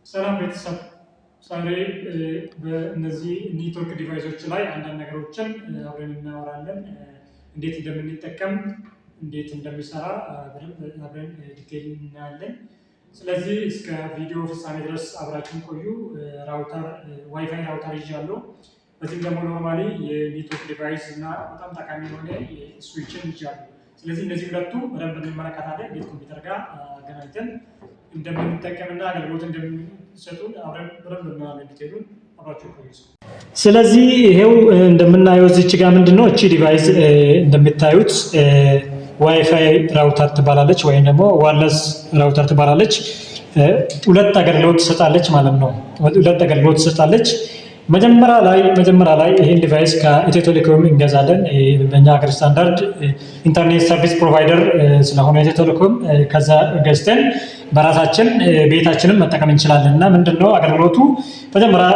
ሰላም ቤተሰብ፣ ዛሬ በእነዚህ ኔትወርክ ዲቫይሶች ላይ አንዳንድ ነገሮችን አብረን እናወራለን። እንዴት እንደምንጠቀም እንዴት እንደሚሰራ አብረን ዲቴይል እናያለን። ስለዚህ እስከ ቪዲዮ ፍጻሜ ድረስ አብራችን ቆዩ። ዋይፋይ ራውተር ይዣለሁ። በዚህም ደግሞ ኖርማሊ የኔትወርክ ዲቫይስ እና በጣም ጠቃሚ የሆነ ስዊችን ይዣለሁ። ስለዚህ እነዚህ ሁለቱ በደንብ እንመለከታለን። እንዴት ኮምፒውተር ጋር አገናኝተን እንደምንጠቀምና አገልግሎት እንደምንሰጡን አብረን በደንብ እናያለን። ዲቴይሉን አብራችሁ ቆዩ። ስለዚህ ይሄው እንደምናየው እዚች ጋር ምንድነው እቺ ዲቫይስ እንደምታዩት ዋይፋይ ራውተር ትባላለች፣ ወይም ደግሞ ዋርለስ ራውተር ትባላለች። ሁለት አገልግሎት ትሰጣለች ማለት ነው። ሁለት አገልግሎት ትሰጣለች። መጀመሪያ ላይ ይሄን ዲቫይስ ከኢትዮ ቴሌኮም እንገዛለን። በእኛ ሀገር ስታንዳርድ ኢንተርኔት ሰርቪስ ፕሮቫይደር ስለሆነ ኢትዮ ቴሌኮም ከዛ ገዝተን በራሳችን ቤታችንን መጠቀም እንችላለን። እና ምንድነው አገልግሎቱ? መጀመሪያ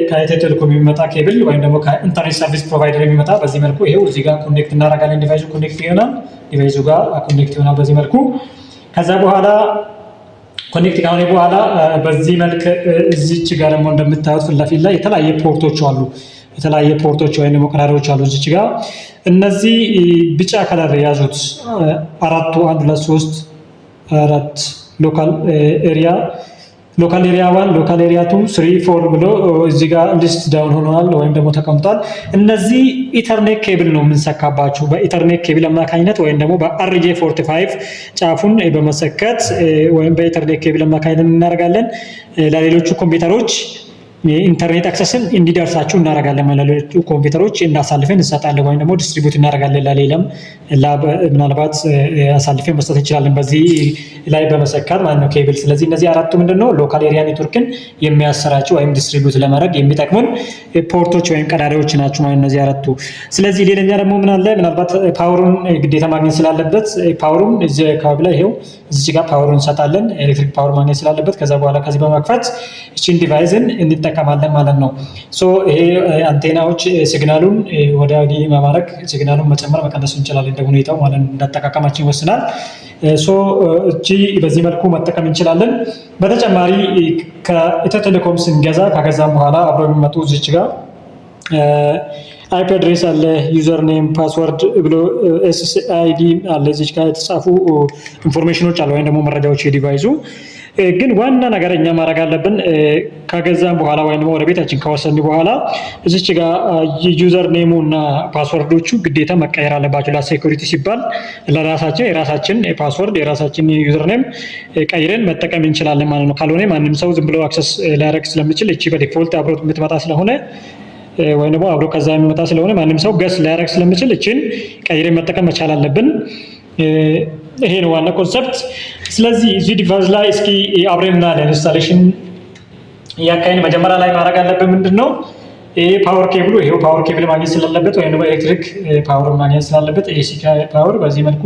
ከኢትዮ ቴሌኮም የሚመጣ ኬብል ወይም ደግሞ ከኢንተርኔት ሰርቪስ ፕሮቫይደር የሚመጣ በዚህ መልኩ ይሄው እዚህ ጋር ኮኔክት እናደርጋለን። ዲቫይሱ ኮኔክት ይሆናል። ዲቫይሱ ጋር ኮኔክት ይሆናል በዚህ መልኩ። ከዛ በኋላ ኮኔክት ከሆነ በኋላ በዚህ መልክ እዚች ጋር ደግሞ እንደምታዩት ፊት ለፊት ላይ የተለያየ ፖርቶች አሉ። የተለያየ ፖርቶች ወይም ደግሞ ቀዳዳዎች አሉ እዚች ጋር። እነዚህ ቢጫ ከለር የያዙት አራቱ 1 2 3 4 ሎካል ኤሪያ 1 ሎካል ኤሪያ 2 3 4 ብሎ እዚህ ጋር ሊስት ዳውን ሆኗል ወይም ደግሞ ተቀምጧል። እነዚህ ኢተርኔት ኬብል ነው የምንሰካባቸው። በኢተርኔት ኬብል አማካኝነት ወይም ደግሞ በአርጄ 45 ጫፉን በመሰከት ወይም በኢተርኔት ኬብል አማካኝነት እናደርጋለን። ለሌሎቹ ኮምፒውተሮች ኢንተርኔት አክሰስን እንዲደርሳቸው እናደርጋለን። ለሌሎቹ ኮምፒውተሮች እናሳልፈን እንሰጣለን ወይም ደግሞ ዲስትሪቢዩት እናደርጋለን። ለሌላም ምናልባት አሳልፈን መስጠት እንችላለን በዚህ ላይ በመሰካት ማለት ነው ኬብል። ስለዚህ እነዚህ አራቱ ምንድነው ሎካል ኤሪያ ኔትወርክን የሚያሰራጩ ወይም ዲስትሪቢዩት ለማድረግ የሚጠቅሙን ፖርቶች ወይም ቀዳዳዎች ናቸው ማለት እነዚህ አራቱ። ስለዚህ ሌላኛ ደግሞ ምን አለ? ምናልባት ፓወሩን ግዴታ ማግኘት ስላለበት ፓወሩን እዚህ አካባቢ ላይ ይሄው እዚህ ጋር ፓወሩን እንሰጣለን። ኤሌክትሪክ ፓወር ማግኘት ስላለበት ከዛ በኋላ ከዚህ በመክፈት እቺን ዲቫይስን እንጠቀማለን ማለት ነው። ይሄ አንቴናዎች ሲግናሉን ወደ ወዲህ በማድረግ ሲግናሉን መጨመር መቀነስ እንችላለን እንደ ሁኔታው ማለት ነው። እንዳጠቃቀማችን ይወስናል። እቺ በዚህ መልኩ መጠቀም እንችላለን። በተጨማሪ ከኢትዮ ቴሌኮም ስንገዛ ከገዛም በኋላ አብረው የሚመጡ እዚች ጋር አይፒ አድሬስ አለ፣ ዩዘር ኔም፣ ፓስወርድ ብሎ ኤስኤስአይዲ አለ። እዚች ጋር የተጻፉ ኢንፎርሜሽኖች አሉ ወይም ደግሞ መረጃዎች የዲቫይሱ። ግን ዋና ነገር እኛ ማድረግ አለብን ከገዛም በኋላ ወይም ደግሞ ወደ ቤታችን ከወሰድን በኋላ እዚች ጋር ዩዘር ኔሙ እና ፓስወርዶቹ ግዴታ መቀየር አለባቸው። ለሴኩሪቲ ሲባል የራሳችን ፓስወርድ የራሳችን ዩዘር ኔም ቀይረን መጠቀም እንችላለን ማለት ነው። ካልሆነ ማንም ሰው ዝም ብሎ አክሰስ ሊያደርግ ስለሚችል እቺ በዲፎልት አብሮት የምትመጣ ስለሆነ ወይም ደግሞ አብሮ ከዛ የሚመጣ ስለሆነ ማንም ሰው ገስ ሊያደርግ ስለሚችል እቺን ቀይረን መጠቀም መቻል አለብን። ይሄ ነው ዋና ኮንሰፕት። ስለዚህ እዚህ ዲቫይስ ላይ እስኪ አብረን እናያለን። ኢንስታሌሽን ያካይን መጀመሪያ ላይ ማድረግ አለብን ምንድነው? ይሄ ፓወር ኬብሉ ይሄው ፓወር ኬብል ማግኘት ስላለበት ወይም ደግሞ ኤሌክትሪክ ፓወር ማግኘት ስላለበት ኤሲ ፓወር በዚህ መልኩ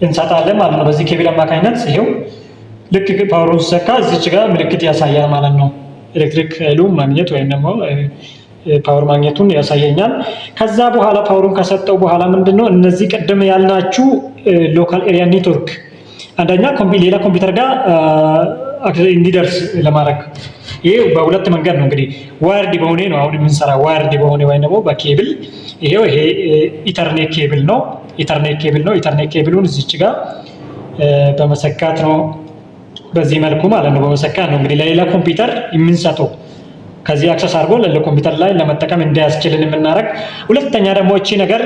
እንሰጣለን ማለት ነው። በዚህ ኬብል አማካኝነት ይሄው ልክ ፓወሩን ሲሰካ እዚች ጋር ምልክት ያሳያል ማለት ነው። ኤሌክትሪክ ኃይሉ ማግኘት ወይም ደግሞ ፓወር ማግኘቱን ያሳየኛል። ከዛ በኋላ ፓወሩን ከሰጠው በኋላ ምንድነው እነዚህ ቀደም ያልናችሁ ሎካል ኤሪያ ኔትወርክ አንደኛ ሌላ ኮምፒውተር ጋር እንዲደርስ ለማድረግ ይሄ በሁለት መንገድ ነው እንግዲህ ዋይርድ በሆነ ነው አሁን የምንሰራ ዋይርድ በሆነ ወይም ደግሞ በኬብል ይሄ ኢተርኔት ኬብል ነው። ኢተርኔት ኬብሉን እዚች ጋር በመሰካት ነው በዚህ መልኩ ማለት ነው። በመሰካት ነው እንግዲህ ለሌላ ኮምፒውተር የምንሰጠው ከዚህ አክሰስ አድርጎ ለኮምፒውተር ላይ ለመጠቀም እንዲያስችልን የምናደርግ። ሁለተኛ ደግሞ እቺ ነገር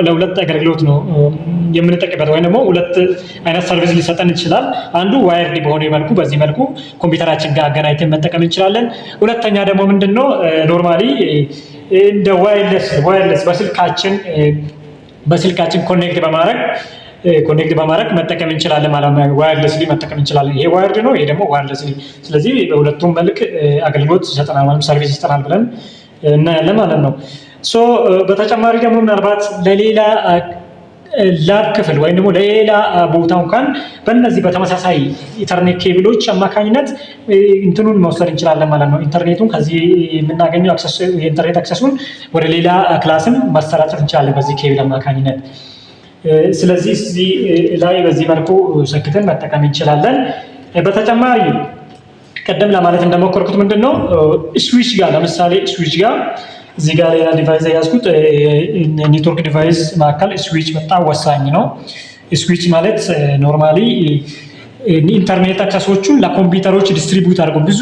ለሁለት አገልግሎት ነው የምንጠቀምበት ወይም ደግሞ ሁለት አይነት ሰርቪስ ሊሰጠን ይችላል። አንዱ ዋይርድ በሆነ መልኩ በዚህ መልኩ ኮምፒውተራችን ጋር አገናኝተን መጠቀም እንችላለን። ሁለተኛ ደግሞ ምንድነው ኖርማሊ እንደ ዋይርለስ በስልካችን ኮኔክት በማድረግ መጠቀም እንችላለን ማለት ነው። ዋየርለስሊ መጠቀም እንችላለን። ይሄ ዋየርድ ነው፣ ይሄ ደግሞ ዋየርለስሊ። ስለዚህ በሁለቱም መልክ አገልግሎት ይሰጠናል ማለት ሰርቪስ ይሰጠናል ብለን እናያለን ማለት ነው። በተጨማሪ ደግሞ ምናልባት ለሌላ ላብ ክፍል ወይም ደግሞ ለሌላ ቦታ እንኳን በእነዚህ በተመሳሳይ ኢንተርኔት ኬብሎች አማካኝነት እንትኑን መውሰድ እንችላለን ማለት ነው። ኢንተርኔቱን ከዚህ የምናገኘው የኢንተርኔት አክሰሱን ወደ ሌላ ክላስም ማሰራጨት እንችላለን በዚህ ኬብል አማካኝነት። ስለዚህ እዚህ ላይ በዚህ መልኩ ሰክተን መጠቀም እንችላለን። በተጨማሪ ቀደም ለማለት እንደሞከርኩት ምንድነው ስዊች ጋር ለምሳሌ ስዊች ጋር እዚህ ጋር ሌላ ዲቫይስ ያዝኩት ኔትወርክ ዲቫይስ መካከል ስዊች በጣም ወሳኝ ነው። ስዊች ማለት ኖርማሊ ኢንተርኔት አክሰሶቹን ለኮምፒውተሮች ዲስትሪቢዩት አድርጎ ብዙ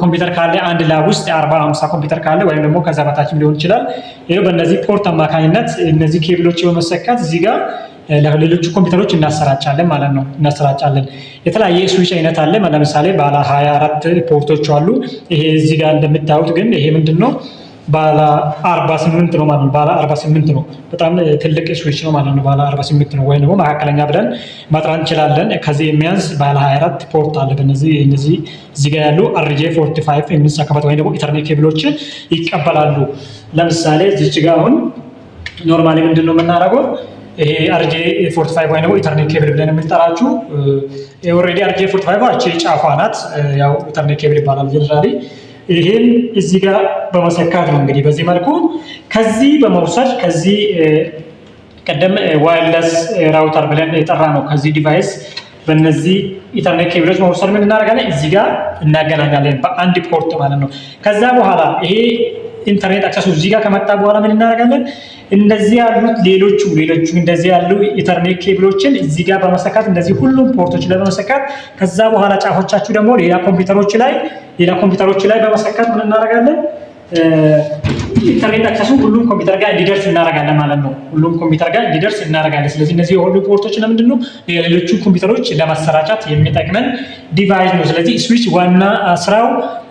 ኮምፒውተር ካለ አንድ ላብ ውስጥ 40-50 ኮምፒውተር ካለ ወይም ደግሞ ከዛ በታችም ሊሆን ይችላል። ይሄው በእነዚህ ፖርት አማካኝነት እነዚህ ኬብሎች በመሰካት እዚህ ጋር ለሌሎቹ ኮምፒውተሮች እናሰራጫለን ማለት ነው። እናሰራጫለን። የተለያየ ስዊች አይነት አለ። ለምሳሌ ባለ 24 ፖርቶች አሉ። ይሄ እዚህ ጋር እንደምታዩት ግን ይሄ ምንድነው ባለ 48 ነው ማለት ነው። ባለ 48 ነው። በጣም ትልቅ ስዊች ነው ማለት ነው። ባለ 48 ነው ወይም ደግሞ መካከለኛ ብለን መጥራት እንችላለን። ከዚህ የሚያንስ ባለ 24 ፖርት አለ። በእነዚህ እዚህ ጋር ያሉ RJ45 የሚሰካበት ወይም ደግሞ ኢተርኔት ኬብሎችን ይቀበላሉ። ለምሳሌ እዚች ጋር አሁን ኖርማሊ ምንድነው የምናደርገው ይሄ RJ45 ወይ ደግሞ ኢተርኔት ኬብል ብለን የምንጠራችሁ ኦልሬዲ RJ45 ጫፏ ናት። ያው ኢተርኔት ኬብል ይባላል ጀነራሊ። ይሄን እዚህ ጋር በመሰካት ነው እንግዲህ በዚህ መልኩ ከዚህ በመውሰድ ከዚህ ቀደም ዋይርለስ ራውተር ብለን የጠራ ነው ከዚህ ዲቫይስ በእነዚህ ኢተርኔት ኬብሎች መውሰድ ምን እናደርጋለን እዚህ ጋር እናገናኛለን በአንድ ፖርት ማለት ነው። ከዛ በኋላ ይሄ ኢንተርኔት አክሰሱ እዚህ ጋር ከመጣ በኋላ ምን እናደርጋለን እንደዚህ ያሉት ሌሎቹ እንደዚህ ያሉ ኢተርኔት ኬብሎችን እዚህ ጋር በመሰካት እንደዚህ ሁሉም ፖርቶች ላይ በመሰካት ከዛ በኋላ ጫፎቻችሁ ደግሞ ሌላ ኮምፒውተሮች ላይ በመሰካት ምን እናደርጋለን ኢንተርኔት አክሰሱ ሁሉም ኮምፒውተር ጋር እንዲደርስ እናደርጋለን ማለት ነው። ሁሉም ኮምፒውተር ጋር እንዲደርስ እናደርጋለን። ስለዚህ እነዚህ የሁሉ ፖርቶች ለምንድን ነው ሌሎቹ ኮምፒውተሮች ለማሰራጫት የሚጠቅመን ዲቫይስ ነው። ስለዚህ ስዊች ዋና ስራው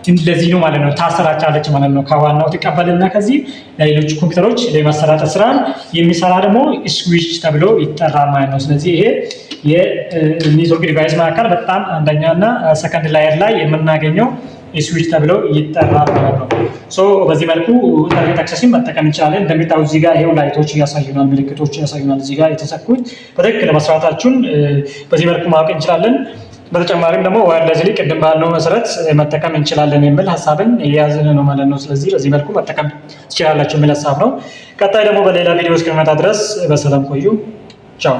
እንደዚህ ነው ማለት ነው። ታሰራጫለች ማለት ነው። ከዋናው ተቀበልና ከዚህ ለሌሎቹ ኮምፒውተሮች ለማሰራጨት ስራን የሚሰራ ደግሞ ስዊች ተብሎ ይጠራል ማለት ነው። ስለዚህ ይሄ የኔትወርክ ዲቫይስ መካከል በጣም አንደኛና ሰከንድ ላየር ላይ የምናገኘው ስዊች ተብሎ ይጠራል ማለት ነው። በዚህ መልኩ ኢንተርኔት አክሰስን መጠቀም እንችላለን። እንደሚታዩት እዚህ ጋር ይሄው ላይቶች ያሳዩናል፣ ምልክቶች ያሳዩናል። እዚህ ጋር የተሰኩት በትክክል መስራታችሁን በዚህ መልኩ ማወቅ እንችላለን። በተጨማሪም ደግሞ ዋየርለስሊ ቅድም ባልነው መሰረት መጠቀም እንችላለን የሚል ሀሳብን የያዝን ነው ማለት ነው። ስለዚህ በዚህ መልኩ መጠቀም ትችላላችሁ የሚል ሀሳብ ነው። ቀጣይ ደግሞ በሌላ ቪዲዮ እስከሚመጣ ድረስ በሰላም ቆዩ። ቻው።